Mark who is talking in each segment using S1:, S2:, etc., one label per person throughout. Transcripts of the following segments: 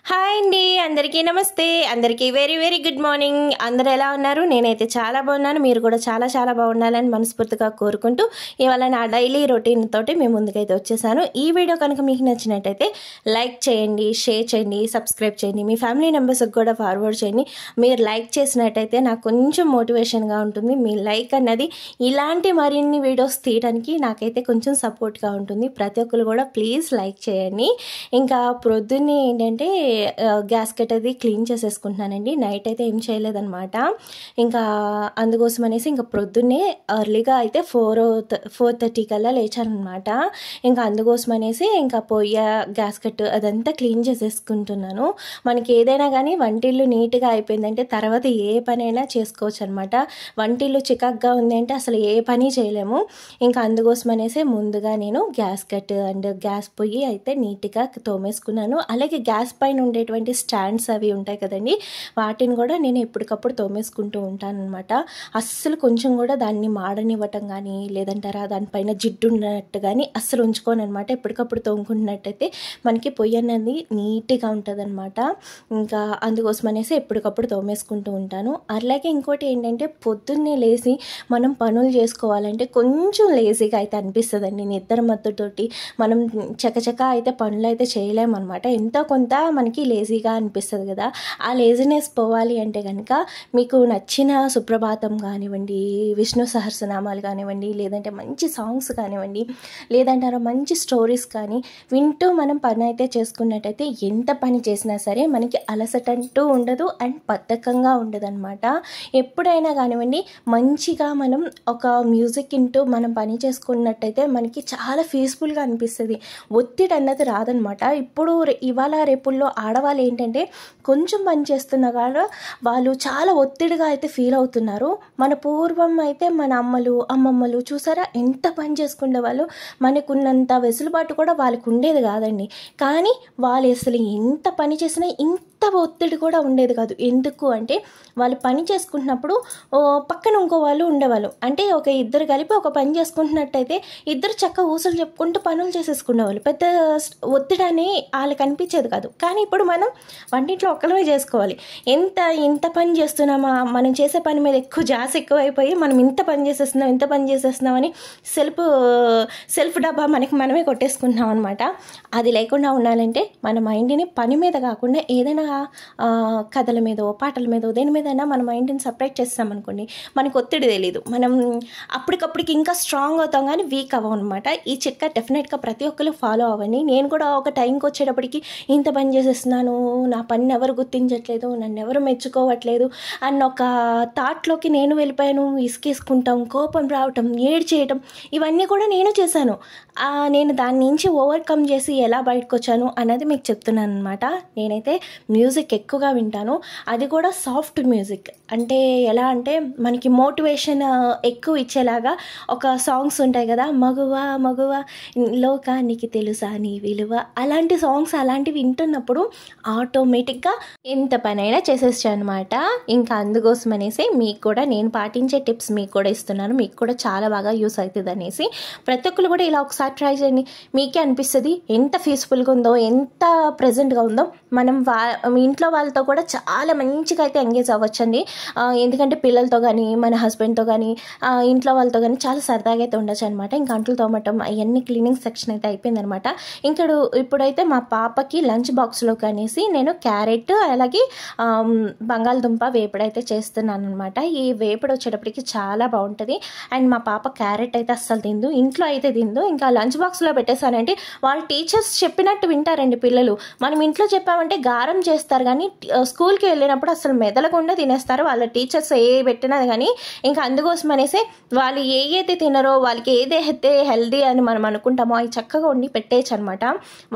S1: Hi అండి, అందరికీ నమస్తే. అందరికీ వెరీ వెరీ గుడ్ మార్నింగ్. అందరూ ఎలా ఉన్నారు? నేనైతే చాలా బాగున్నాను. మీరు కూడా చాలా చాలా బాగుండాలని మనస్ఫూర్తిగా కోరుకుంటూ ఇవాళ నా డైలీ రొటీన్ తోటి మేము ముందుకైతే వచ్చేసాను. ఈ వీడియో కనుక మీకు నచ్చినట్టయితే లైక్ చేయండి, షేర్ చేయండి, సబ్స్క్రైబ్ చేయండి, మీ ఫ్యామిలీ మెంబర్స్కి కూడా ఫార్వర్డ్ చేయండి. మీరు లైక్ చేసినట్టయితే నాకు కొంచెం మోటివేషన్గా ఉంటుంది. మీ లైక్ అన్నది ఇలాంటి మరిన్ని వీడియోస్ తీయడానికి నాకైతే కొంచెం సపోర్ట్గా ఉంటుంది. ప్రతి ఒక్కరు కూడా ప్లీజ్ లైక్ చేయండి. ఇంకా ప్రొద్దున్నే ఏంటంటే గ్యాస్కెట్ అది క్లీన్ చేసేసుకుంటున్నానండి. నైట్ అయితే ఏం చేయలేదన్నమాట. ఇంకా అందుకోసం అనేసి ఇంకా ప్రొద్దున్నే ఎర్లీగా అయితే 4:30 కల్లా లేచానమాట. ఇంకా అందుకోసం అనేసి ఇంకా పొయ్య గ్యాస్కెట్ అదంతా క్లీన్ చేసేసుకుంటున్నాను. మనకి ఏదైనా కానీ వంటిల్లు నీట్గా అయిపోయిందంటే తర్వాత ఏ పనైనా చేసుకోవచ్చు అనమాట. వంటిల్లు చికాక్గా ఉంది అంటే అసలు ఏ పని చేయలేము. ఇంకా అందుకోసం అనేసి ముందుగా నేను గ్యాస్కెట్ అండ్ గ్యాస్ పొయ్యి అయితే నీట్గా తోమేసుకున్నాను. అలాగే గ్యాస్ పైన ఉండేటువంటి స్టాండ్స్ అవి ఉంటాయి కదండి, వాటిని కూడా నేను ఎప్పటికప్పుడు తోమేసుకుంటూ ఉంటాను అనమాట. అస్సలు కొంచెం కూడా దాన్ని మాడనివ్వటం కానీ లేదంటారా దానిపైన జిడ్డు ఉన్నట్టు కానీ అస్సలు ఉంచుకోను అనమాట. ఎప్పటికప్పుడు తోముకున్నట్టయితే మనకి పొయ్యి అనేది నీట్గా ఉంటుంది అనమాట. ఇంకా అందుకోసం అనేసి ఎప్పటికప్పుడు తోమేసుకుంటూ ఉంటాను. అలాగే ఇంకోటి ఏంటంటే పొద్దున్నే లేచి మనం పనులు చేసుకోవాలంటే కొంచెం లేజీగా అయితే అనిపిస్తుందండి. నిద్ర మత్తుతోటి మనం చకచక అయితే పనులు అయితే చేయలేమన్నమాట. ఎంతో కొంత మనకి లేజీగా అనిపిస్తుంది కదా. ఆ లేజినెస్ పోవాలి అంటే కనుక మీకు నచ్చిన సుప్రభాతం కానివ్వండి, విష్ణు సహస్రనామాలు కానివ్వండి, లేదంటే మంచి సాంగ్స్ కానివ్వండి, లేదంటారో మంచి స్టోరీస్ కానీ వింటూ మనం పని అయితే చేసుకున్నట్టయితే ఎంత పని చేసినా సరే మనకి అలసట అంటూ ఉండదు అండ్ బద్ధకంగా ఉండదు అనమాట. ఎప్పుడైనా కానివ్వండి మంచిగా మనం ఒక మ్యూజిక్ వింటూ మనం పని చేసుకున్నట్టయితే మనకి చాలా పీస్ఫుల్గా అనిపిస్తుంది. ఒత్తిడి అన్నది రాదనమాట. ఇప్పుడు ఇవాళ రేపుల్లో ఆడవాళ్ళు ఏంటంటే కొంచెం పని చేస్తున్నా కూడా వాళ్ళు చాలా ఒత్తిడిగా అయితే ఫీల్ అవుతున్నారు. మన పూర్వం అయితే మన అమ్మమ్మలు చూసారా ఎంత పని చేసుకునే వాళ్ళు. మనకున్నంత వెసులుబాటు కూడా వాళ్ళకు ఉండేది కాదండి. కానీ వాళ్ళు అసలు ఎంత పని చేసినా ఇంత ఒత్తిడి కూడా ఉండేది కాదు. ఎందుకు అంటే వాళ్ళు పని చేసుకుంటున్నప్పుడు పక్కన ఇంకో వాళ్ళు ఉండేవాళ్ళు. అంటే ఒక ఇద్దరు కలిపి ఒక పని చేసుకుంటున్నట్టయితే ఇద్దరు చక్క ఊసులు చెప్పుకుంటూ పనులు చేసేసుకునేవాళ్ళు. పెద్ద ఒత్తిడి అని వాళ్ళకి అనిపించేది కాదు. కానీ ఇప్పుడు మనం వంటింట్లో ఒక్కలమే చేసుకోవాలి. ఇంత పని చేస్తున్నామా, మనం చేసే పని మీద ఎక్కువ జాస్ ఎక్కువైపోయి మనం ఇంత పని చేసేస్తున్నాం అని సెల్ఫ్ డబ్బా మనమే కొట్టేసుకుంటున్నాం అనమాట. అది లేకుండా ఉండాలంటే మన మైండ్ని పని మీద కాకుండా ఏదైనా కథల మీదో పాటల మీదో దేని మీదైనా మన మైండ్ని సపరేట్ చేస్తామనుకోండి మనకు ఒత్తిడి తెలీదు. మనం అప్పటికప్పటికి ఇంకా స్ట్రాంగ్ అవుతాం కానీ వీక్ అవ్వం అనమాట. ఈ చిట్కా డెఫినెట్గా ప్రతి ఒక్కరు ఫాలో అవ్వండి. నేను కూడా ఒక టైంకి వచ్చేటప్పటికి ఇంత పని చేసేస్తున్నాను, నా పనిని ఎవరు గుర్తించట్లేదు, నన్ను ఎవరు మెచ్చుకోవట్లేదు అన్న ఒక థాట్లోకి నేను వెళ్ళిపోయాను. ఇసుకేసుకుంటాం, కోపం రావటం, ఏడ్చేయటం ఇవన్నీ కూడా నేను చేశాను. నేను దాని నుంచి ఓవర్కమ్ చేసి ఎలా బయటకు వచ్చాను అన్నది మీకు చెప్తున్నాను అనమాట. నేనైతే మ్యూజిక్ ఎక్కువగా వింటాను. అది కూడా సాఫ్ట్ మ్యూజిక్. అంటే ఎలా అంటే మనకి మోటివేషన్ ఎక్కువ ఇచ్చేలాగా ఒక సాంగ్స్ ఉంటాయి కదా, మగువ లోకానికి తెలుసా నీ విలువ, అలాంటి సాంగ్స్ అలాంటివి వింటున్నప్పుడు ఆటోమేటిక్గా ఎంత పనైనా చేసేసాను అనమాట. ఇంకా అందుకోసం అనేసి మీకు కూడా నేను పాటించే టిప్స్ మీకు కూడా ఇస్తున్నాను. మీకు కూడా చాలా బాగా యూస్ అవుతుంది అనేసి ప్రతి ఒక్కరు కూడా ఇలా ఒకసారి ట్రై చేయండి. మీకే అనిపిస్తుంది ఎంత పీస్ఫుల్గా ఉందో, ఎంత ప్రెజెంట్గా ఉందో. మనం ఇంట్లో వాళ్ళతో కూడా చాలా మంచిగా అయితే ఎంగేజ్ అవ్వచ్చండి. ఎందుకంటే పిల్లలతో కానీ మన హస్బెండ్తో కానీ ఇంట్లో వాళ్ళతో కానీ చాలా సరదాగా అయితే ఉండొచ్చు అనమాట. ఇంకా అంట్లు తోమటం అవన్నీ క్లీనింగ్ సెక్షన్ అయితే అయిపోయిందనమాట. ఇంకా ఇప్పుడైతే మా పాపకి లంచ్ బాక్స్లోకి అనేసి నేను క్యారెట్ అలాగే బంగాళదుంప వేపుడు అయితే చేస్తున్నాను అనమాట. ఈ వేపుడు వచ్చేటప్పటికి చాలా బాగుంటుంది. అండ్ మా పాప క్యారెట్ అయితే అస్సలు తిందు, ఇంట్లో అయితే తిందు. ఇంకా లంచ్ బాక్స్లో పెట్టేశానంటే వాళ్ళ టీచర్స్ చెప్పినట్టు వింటారండి పిల్లలు. మనం ఇంట్లో చెప్పామంటే గారం చేస్తారు కానీ స్కూల్కి వెళ్ళినప్పుడు అసలు మెదలకుండా తినేస్తారు వాళ్ళ టీచర్స్ ఏ పెట్టినా కానీ. ఇంకా అందుకోసం అనేసి వాళ్ళు ఏదైతే తినరో వాళ్ళకి ఏదైతే హెల్దీ అని మనం అనుకుంటామో అవి చక్కగా వండి పెట్టేయచ్చు అనమాట.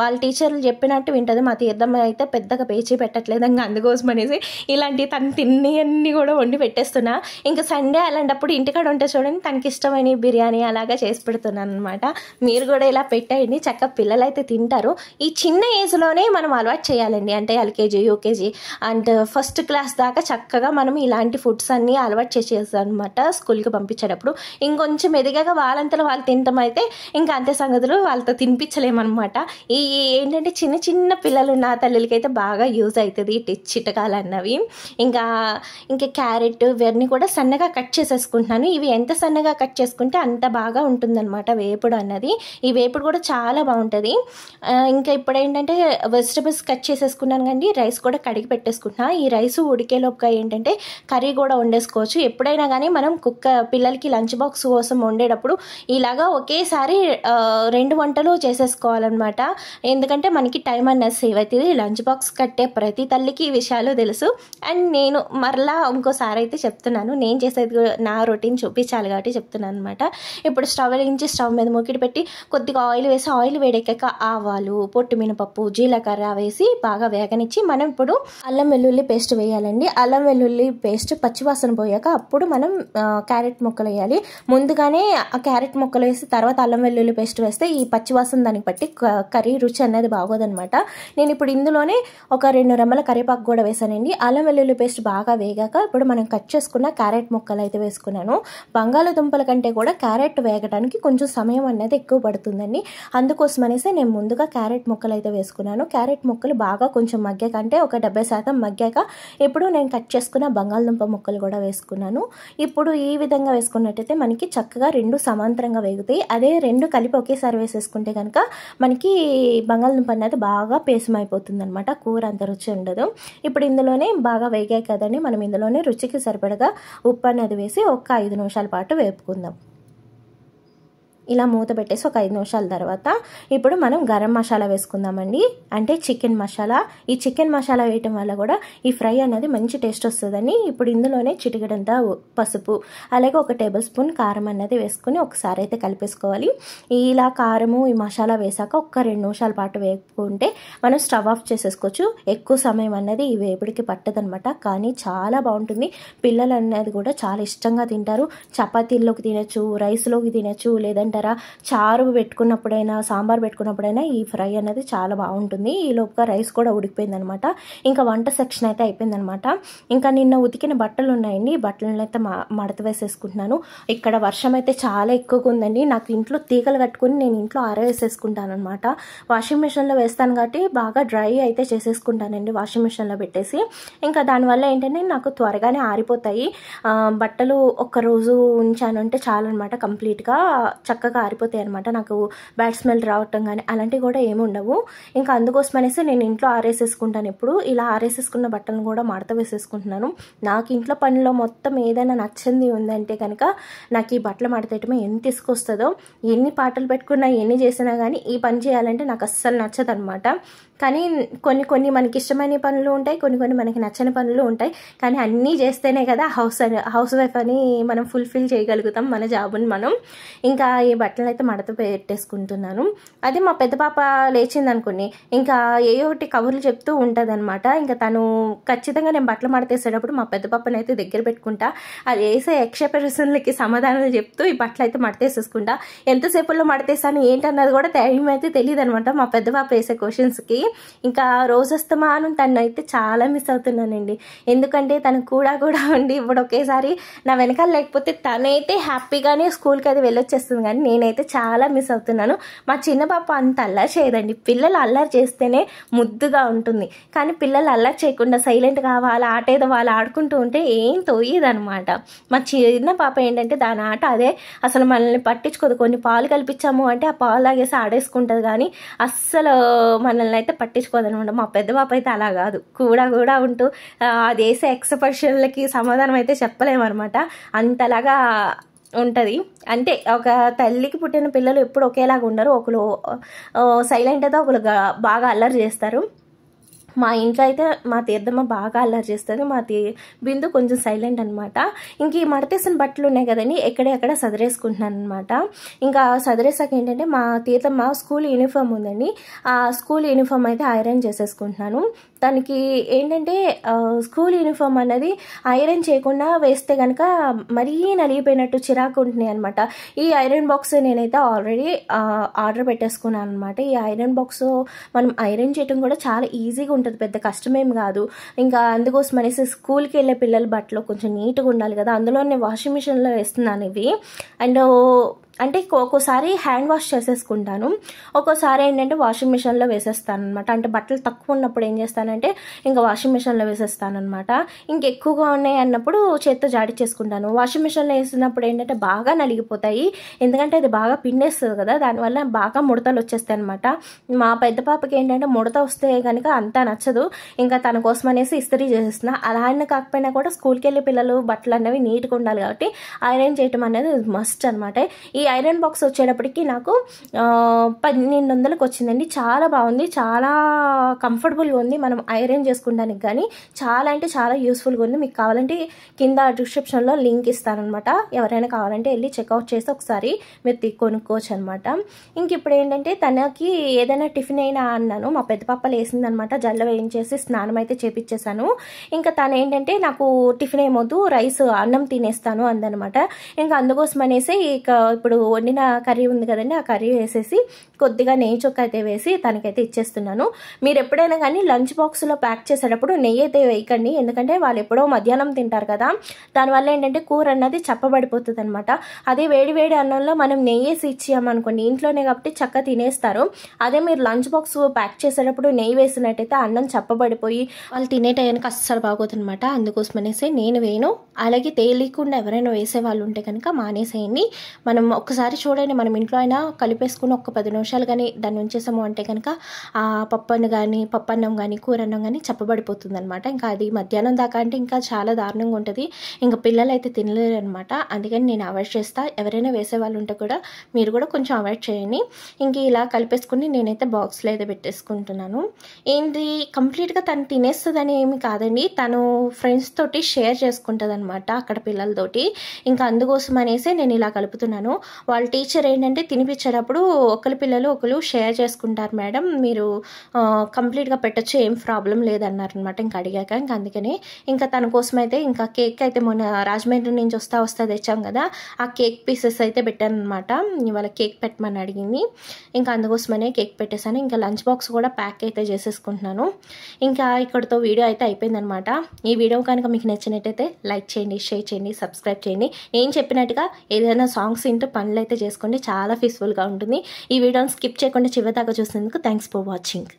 S1: వాళ్ళ టీచర్లు చెప్పినట్టు వింటుంది. మా తీర్థం అయితే పెద్దగా పేచీ పెట్టట్లేదు. ఇంకా అందుకోసం అనేసి ఇలాంటి తను తిన్నీ కూడా వండి పెట్టేస్తున్నా. ఇంకా సండే అలాంటప్పుడు ఇంటికాడ ఉంటే చూడండి తనకి ఇష్టమైన బిర్యానీ అలాగా చేసి పెడుతున్నాను అనమాట. మీరు కూడా ఇలా పెట్టేయండి, చక్కగా పిల్లలు అయితే తింటారు. ఈ చిన్న ఏజ్లోనే మనం అలవాటు చేయాలండి. అంటే LKG UKG and first class దాకా చక్కగా మనం ఇలాంటి ఫుడ్స్ అన్నీ అలవాటు చేసేస్తాను అనమాట స్కూల్కి పంపించేటప్పుడు. ఇంకొంచెం ఎదిగాక వాళ్ళంతలో వాళ్ళు తినటం అయితే ఇంకా అంతే సంగతులు, వాళ్ళతో తినిపించలేమన్నమాట. ఈ ఏంటంటే చిన్న చిన్న పిల్లలు ఉన్న తల్లులకైతే బాగా యూజ్ అవుతుంది చిటకాలు అన్నవి. ఇంకా క్యారెట్ ఇవన్నీ కూడా సన్నగా కట్ చేసేసుకుంటున్నాను. ఇవి ఎంత సన్నగా కట్ చేసుకుంటే అంత బాగా ఉంటుందన్నమాట వేపుడు అన్నది. ఈ వేపుడు కూడా చాలా బాగుంటుంది. ఇంకా ఇప్పుడు ఏంటంటే వెజిటబుల్స్ కట్ చేసేసుకున్నాను కానీ రైస్ కూడా కడిగి పెట్టేసుకుంటున్నా. ఈ రైస్ ఉడికేలోపుగా ఏంటంటే కర్రీ కూడా వండేసుకోవచ్చు. ఎప్పుడైనా కానీ మనం పిల్లలకి లంచ్ బాక్స్ కోసం వండేటప్పుడు ఇలాగా ఒకేసారి 2 వంటలు చేసేసుకోవాలన్నమాట. ఎందుకంటే మనకి టైం అన్నది సేవ్ అవుతుంది. లంచ్ బాక్స్ కట్టే ప్రతి తల్లికి ఈ విషయాలు తెలుసు. అండ్ నేను మరలా ఇంకోసారి అయితే చెప్తున్నాను, నేను చేసేది నా రొటీన్ చూపించాలి కాబట్టి చెప్తున్నాను అనమాట. ఇప్పుడు స్టవ్ వెలిగించి స్టవ్ మీద మూకిడి పెట్టి కొద్దిగా ఆయిల్ వేసి, ఆయిల్ వేడెక్కాక ఆవాలు, పొట్టు మినపప్పు, జీలకర్ర వేసి బాగా వేగనిచ్చి మనం ఇప్పుడు అల్లం వెల్లుల్లి పేస్ట్ వేయాలండి. అల్లం వెల్లుల్లి పేస్ట్ పచ్చివాసన పోయాక అప్పుడు మనం క్యారెట్ ముక్కలు వేయాలి. ముందుగానే ఆ క్యారెట్ ముక్కలు వేసి తర్వాత అల్లం వెల్లుల్లి పేస్ట్ వేస్తే ఈ పచ్చివాసన దానికి బట్టి కర్రీ రుచి అనేది బాగోదనమాట. నేను ఇప్పుడు ఇందులోనే ఒక 2 రెమ్మల కరివేపాకు కూడా వేసానండి. అల్లం వెల్లుల్లి పేస్ట్ బాగా వేగాక ఇప్పుడు మనం కట్ చేసుకున్న క్యారెట్ ముక్కలు అయితే వేసుకున్నాను. బంగాళదుంపల కంటే కూడా క్యారెట్ వేగడానికి కొంచెం సమయం అనేది ఎక్కువ పడుతుందండి. అందుకోసం అనేసి నేను ముందుగా క్యారెట్ ముక్కలు అయితే వేసుకున్నాను. క్యారెట్ ముక్కలు బాగా కొంచెం మగ్గాక, అంటే ఒక 70% మగ్గాక ఇప్పుడు నేను కట్ చేసుకున్న బంగాళదుంప ముక్కలు కూడా వేసుకున్నాను. ఇప్పుడు ఈ విధంగా వేసుకున్నట్టయితే మనకి చక్కగా 2 సమాంతరంగా వేగుతాయి. అదే 2 కలిపి ఒకేసారి వేసేసుకుంటే కనుక మనకి బంగాళదుంప అనేది బాగా పేసం అయిపోతుంది అనమాట. కూర అంత రుచి ఉండదు. ఇప్పుడు ఇందులోనే బాగా వేగాయి కదండి, మనం ఇందులోనే రుచికి సరిపడగా ఉప్పు అనేది వేసి ఒక 5 నిమిషాల పాటు వేపుకుందాం. ఇలా మూత పెట్టేసి ఒక 5 నిమిషాల తర్వాత ఇప్పుడు మనం గరం మసాలా వేసుకుందామండి, అంటే చికెన్ మసాలా. ఈ చికెన్ మసాలా వేయటం వల్ల కూడా ఈ ఫ్రై అనేది మంచి టేస్ట్ వస్తుందని ఇప్పుడు ఇందులోనే చిటికెడంతా పసుపు, అలాగే ఒక టేబుల్ స్పూన్ కారం అనేది వేసుకుని ఒకసారి అయితే కలిపేసుకోవాలి. ఇలా కారము ఈ మసాలా వేసాక ఒక 2 నిమిషాల పాటు వేపుకుంటే మనం స్టవ్ ఆఫ్ చేసేసుకోవచ్చు. ఎక్కువ సమయం అన్నది ఈ వేపుడికి పట్టదనమాట, కానీ చాలా బాగుంటుంది. పిల్లలు అనేది కూడా చాలా ఇష్టంగా తింటారు. చపాతీల్లోకి తినచ్చు, రైస్లోకి తినచ్చు, లేదంటే చారు పెట్టుకున్నప్పుడైనా సాంబార్ పెట్టుకున్నప్పుడైనా ఈ ఫ్రై అనేది చాలా బాగుంటుంది. ఈ లోపుగా రైస్ కూడా ఉడికిపోయింది అనమాట. ఇంకా వంట సెక్షన్ అయితే అయిపోయింది అనమాట. ఇంకా నిన్న ఉతికిన బట్టలు ఉన్నాయండి, బట్టలను అయితే మడత వేసేసుకుంటున్నాను. ఇక్కడ వర్షం అయితే చాలా ఎక్కువగా ఉందండి. నాకు ఇంట్లో తీగలు కట్టుకుని నేను ఇంట్లో ఆరవేసేసుకుంటాను అనమాట. వాషింగ్ మిషన్లో వేస్తాను కాబట్టి బాగా డ్రై అయితే చేసేసుకుంటానండి వాషింగ్ మిషన్లో పెట్టేసి. ఇంకా దానివల్ల ఏంటంటే నాకు త్వరగానే ఆరిపోతాయి. బట్టలు ఒక్కరోజు ఉంచానంటే చాలన్నమాట, కంప్లీట్గా చక్కగా ఆరిపోతాయి అనమాట. నాకు బ్యాడ్ స్మెల్ రావటం కానీ అలాంటివి కూడా ఏమి ఉండవు. ఇంకా అందుకోసం అనేసి నేను ఇంట్లో ఆరేసేసుకుంటాను. ఎప్పుడు ఇలా ఆరేసేసుకున్న బట్టలను కూడా మడత వేసేసుకుంటున్నాను. నాకు ఇంట్లో పనిలో మొత్తం ఏదైనా నచ్చింది ఉందంటే కనుక నాకు ఈ బట్టలు మడతేయటమే ఎంత తీసుకొస్తుందో. ఎన్ని పాటలు పెట్టుకున్నా ఎన్ని చేసినా కానీ ఈ పని చేయాలంటే నాకు అస్సలు నచ్చదు అనమాట. కానీ కొన్ని మనకి ఇష్టమైన పనులు ఉంటాయి, కొన్ని మనకి నచ్చని పనులు ఉంటాయి. కానీ అన్నీ చేస్తేనే కదా హౌస్ వైఫ్ అని మనం ఫుల్ఫిల్ చేయగలుగుతాం మన జాబుని మనం. ఇంకా ఈ బట్టలు అయితే మడత పెట్టేసుకుంటున్నాను. అదే మా పెద్ద పాప లేచింది అనుకోండి, ఇంకా ఏ ఒకటి కబుర్లు చెప్తూ ఉంటుంది అనమాట. ఇంకా తను ఖచ్చితంగా నేను బట్టలు మడతేసేటప్పుడు మా పెద్ద పాపని అయితే దగ్గర పెట్టుకుంటా. అది వేసే యక్ష ప్రశ్నలకి సమాధానాలు చెప్తూ ఈ బట్టలు అయితే మడతేసేసుకుంటా. ఎంతసేపులో మడతేసాను ఏంటన్నది కూడా టైం అయితే తెలియదు అనమాట మా పెద్ద పాప వేసే క్వశ్చన్స్కి. ఇంకా రోజొస్తమాను తను అయితే చాలా మిస్ అవుతున్నానండి. ఎందుకంటే తను కూడా ఉండి ఇప్పుడు ఒకేసారి నా వెనకాల లేకపోతే తనైతే హ్యాపీగానే స్కూల్కి అది వెళ్ళొచ్చేస్తుంది, కానీ నేనైతే చాలా మిస్ అవుతున్నాను. మా చిన్న పాప అంత అల్లరి చేయదండి. పిల్లలు అల్లరి చేస్తేనే ముద్దుగా ఉంటుంది, కానీ పిల్లలు అల్లరి చేయకుండా సైలెంట్గా వాళ్ళ ఆట ఏదో వాళ్ళు ఆడుకుంటూ ఉంటే ఏం తోయదనమాట. మా చిన్న పాప ఏంటంటే దాని ఆట అదే, అసలు మనల్ని పట్టించుకోదు. కొన్ని పాలు కల్పించాము అంటే ఆ పాలు లాగేసి ఆడేసుకుంటుంది, కానీ అస్సలు మనల్ని అయితే పట్టించుకోదనమాట. మా పెద్ద పాప అయితే అలా కాదు, కూడా ఉంటూ అది వేసే ఎక్స్‌ప్రెషన్లకి సమాధానం అయితే చెప్పలేమన్నమాట. అంతలాగా ఉంటుంది. అంటే ఒక తల్లికి పుట్టిన పిల్లలు ఎప్పుడు ఒకేలాగా ఉండరు. ఒకరు సైలెంట్ అయితే ఒకరు బాగా అల్లరి చేస్తారు. మా ఇంట్లో అయితే మా తీర్థమ్మ బాగా అల్లరి చేస్తుంది, మా బిందు కొంచెం సైలెంట్ అనమాట. ఇంక ఈ మడతేసిన బట్టలు ఉన్నాయి కదండి, ఎక్కడెక్కడ సదిరేసుకుంటున్నాను అనమాట. ఇంకా సదిరేసాక ఏంటంటే మా తీర్థమ్మ స్కూల్ యూనిఫామ్ ఉందండి, ఆ స్కూల్ యూనిఫామ్ అయితే ఐరన్ చేసేసుకుంటున్నాను. దానికి ఏంటంటే స్కూల్ యూనిఫామ్ అన్నది ఐరన్ చేయకుండా వేస్తే కనుక మరీ నలిగిపోయినట్టు చిరాకు ఉంటున్నాయి అనమాట. ఈ ఐరన్ బాక్స్ నేనైతే ఆల్రెడీ ఆర్డర్ పెట్టేసుకున్నాను అనమాట. ఈ ఐరన్ బాక్స్ మనం ఐరన్ చేయడం కూడా చాలా ఈజీగా ఉంటుంది, పెద్ద కష్టమేం కాదు. ఇంకా అందుకోసం అనేసి స్కూల్కి వెళ్ళే పిల్లల బట్టలు కొంచెం నీట్గా ఉండాలి కదా, అందులో నేను వాషింగ్ మిషన్లో వేస్తున్నాను ఇవి. అండ్ అంటే ఒక్కోసారి హ్యాండ్ వాష్ చేసేసుకుంటాను, ఒక్కోసారి ఏంటంటే వాషింగ్ మిషన్లో వేసేస్తాను అనమాట. అంటే బట్టలు తక్కువ ఉన్నప్పుడు ఏం చేస్తానంటే ఇంకా వాషింగ్ మిషన్లో వేసేస్తాను అనమాట. ఇంకెక్కువగా ఉన్నాయి అన్నప్పుడు చేత్తో జాడిచ్చేసుకుంటాను. వాషింగ్ మిషన్లో వేసినప్పుడు ఏంటంటే బాగా నలిగిపోతాయి, ఎందుకంటే అది బాగా పిండేస్తుంది కదా, దానివల్ల బాగా ముడతలు వచ్చేస్తాయి అనమాట. మా పెద్ద పాపకి ఏంటంటే ముడత వస్తే కనుక అంతా నచ్చదు, ఇంకా తన కోసం అనేసి ఇస్త్రీ చేసేస్తున్నా. అలా అయినా కాకపోయినా కూడా స్కూల్కి వెళ్ళే పిల్లలు బట్టలు అనేవి నీట్గా ఉండాలి కాబట్టి ఐరన్ చేయటం అనేది మస్ట్ అనమాట. ఈ ఐరన్ బాక్స్ వచ్చేటప్పటికి నాకు 1200కి వచ్చిందండి. చాలా బాగుంది, చాలా కంఫర్టబుల్గా ఉంది, మనం ఐరన్ చేసుకుంటానికి కానీ చాలా అంటే చాలా యూస్ఫుల్గా ఉంది. మీకు కావాలంటే కింద డిస్క్రిప్షన్లో లింక్ ఇస్తానమాట, ఎవరైనా కావాలంటే వెళ్ళి చెక్అవుట్ చేసి ఒకసారి మీరు కొనుక్కోవచ్చు అనమాట. ఇంక ఇప్పుడు ఏంటంటే తనకి ఏదైనా టిఫిన్ అయినా అన్నాను, మా పెద్ద పాప లేసిందనమాట, జల్ల వేయించేసి స్నానం అయితే చేపించేశాను. ఇంకా తను ఏంటంటే నాకు టిఫిన్ ఏమొద్దు, రైస్ అన్నం తినేస్తాను అందనమాట. ఇంకా అందుకోసం అనేసి ఇక ఇప్పుడు వండిన కర్రీ ఉంది కదండి, ఆ కర్రీ వేసేసి కొద్దిగా నెయ్యి చొక్క అయితే వేసి తనకైతే ఇచ్చేస్తున్నాను. మీరు ఎప్పుడైనా కానీ లంచ్ బాక్స్లో ప్యాక్ చేసేటప్పుడు నెయ్యి అయితే వేయకండి, ఎందుకంటే వాళ్ళు ఎప్పుడో మధ్యాహ్నం తింటారు కదా, దానివల్ల ఏంటంటే కూర అన్నది చప్పబడిపోతుంది అనమాట. అదే వేడి వేడి అన్నంలో మనం నెయ్యి వేసి ఇచ్చామనుకోండి, ఇంట్లోనే కాబట్టి చక్క తినేస్తారు. అదే మీరు లంచ్ బాక్స్ ప్యాక్ చేసేటప్పుడు నెయ్యి వేసినట్టయితే అన్నం చప్పబడిపోయి వాళ్ళు తినే టైంకి అస్సలు బాగోతుందన్నమాట. అందుకోసం అనేసి నేను వేయను. అలాగే తేలికుండా ఎవరైనా వేసే వాళ్ళు ఉంటే కనుక మానేసేయండి. మనం ఒక్కసారి చూడండి, మనం ఇంట్లో అయినా కలిపేసుకుని ఒక 10 నిమిషాలు కానీ దాన్ని ఉంచేసాము అంటే కనుక ఆ పప్పన్నం కానీ కూరన్నం కానీ చప్పబడిపోతుంది అనమాట. ఇంకా అది మధ్యాహ్నం దాకా అంటే ఇంకా చాలా దారుణంగా ఉంటుంది, ఇంకా పిల్లలు అయితే తినలేరు అనమాట. అందుకని నేను అవాయిడ్ చేస్తా. ఎవరైనా వేసే వాళ్ళు ఉంటే కూడా మీరు కూడా కొంచెం అవాయిడ్ చేయండి. ఇంక ఇలా కలిపేసుకుని నేనైతే బాక్స్లో అయితే పెట్టేసుకుంటున్నాను. ఏంటి కంప్లీట్గా తను తినేస్తుందని ఏమి కాదండి, తను ఫ్రెండ్స్ తోటి షేర్ చేసుకుంటుంది అనమాట అక్కడ పిల్లలతోటి. ఇంకా అందుకోసం అనేసి నేను ఇలా కలుపుతున్నాను. వాళ్ళ టీచర్ ఏంటంటే తినిపించేటప్పుడు ఒకరి పిల్లలు ఒకరు షేర్ చేసుకుంటారు మేడం, మీరు కంప్లీట్గా పెట్టచ్చు, ఏం ప్రాబ్లం లేదన్నారు అనమాట. ఇంకా అడిగాక ఇంకా అందుకనే ఇంకా తన కోసం అయితే ఇంకా కేక్ అయితే మొన్న రాజమండ్రి నుంచి వస్తా తెచ్చాం కదా, ఆ కేక్ పీసెస్ అయితే పెట్టాను అనమాట. ఇవాళ కేక్ పెట్టమని అడిగింది, ఇంకా అందుకోసమనే కేక్ పెట్టేశాను. ఇంకా లంచ్ బాక్స్ కూడా ప్యాక్ అయితే చేసేసుకుంటున్నాను. ఇంకా ఇక్కడితో వీడియో అయితే అయిపోయిందనమాట. ఈ వీడియో కనుక మీకు నచ్చినట్టయితే లైక్ చేయండి, షేర్ చేయండి, సబ్స్క్రైబ్ చేయండి. నేను చెప్పినట్టుగా ఏదైనా సాంగ్స్ వింటూ పనులు అయితే చేసుకోండి, చాలా పీస్ఫుల్గా ఉంటుంది. ఈ వీడియోని స్కిప్ చేయకుండా చివరి దాకా చూసినందుకు థ్యాంక్స్ ఫర్ వాచింగ్.